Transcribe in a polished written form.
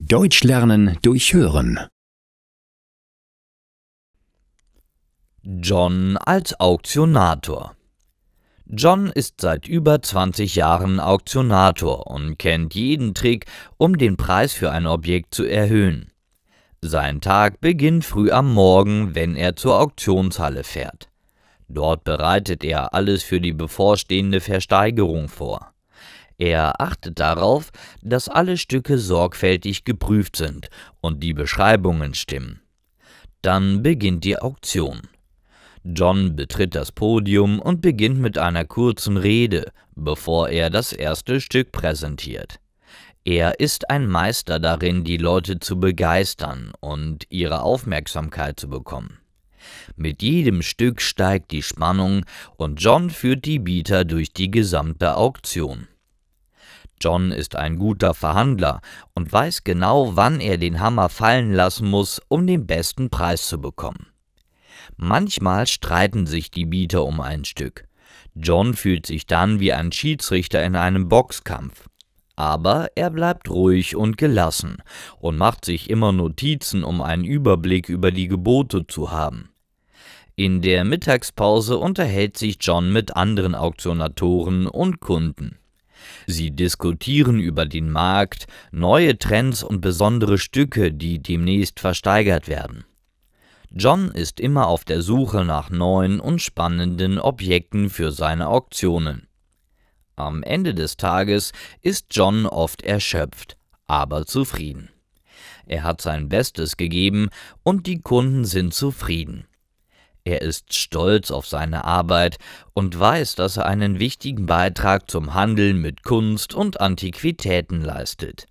Deutsch lernen durch Hören. John als Auktionator. John ist seit über 20 Jahren Auktionator und kennt jeden Trick, um den Preis für ein Objekt zu erhöhen. Sein Tag beginnt früh am Morgen, wenn er zur Auktionshalle fährt. Dort bereitet er alles für die bevorstehende Versteigerung vor. Er achtet darauf, dass alle Stücke sorgfältig geprüft sind und die Beschreibungen stimmen. Dann beginnt die Auktion. John betritt das Podium und beginnt mit einer kurzen Rede, bevor er das erste Stück präsentiert. Er ist ein Meister darin, die Leute zu begeistern und ihre Aufmerksamkeit zu bekommen. Mit jedem Stück steigt die Spannung und John führt die Bieter durch die gesamte Auktion. John ist ein guter Verhandler und weiß genau, wann er den Hammer fallen lassen muss, um den besten Preis zu bekommen. Manchmal streiten sich die Bieter um ein Stück. John fühlt sich dann wie ein Schiedsrichter in einem Boxkampf. Aber er bleibt ruhig und gelassen und macht sich immer Notizen, um einen Überblick über die Gebote zu haben. In der Mittagspause unterhält sich John mit anderen Auktionatoren und Kunden. Sie diskutieren über den Markt, neue Trends und besondere Stücke, die demnächst versteigert werden. John ist immer auf der Suche nach neuen und spannenden Objekten für seine Auktionen. Am Ende des Tages ist John oft erschöpft, aber zufrieden. Er hat sein Bestes gegeben und die Kunden sind zufrieden. Er ist stolz auf seine Arbeit und weiß, dass er einen wichtigen Beitrag zum Handel mit Kunst und Antiquitäten leistet.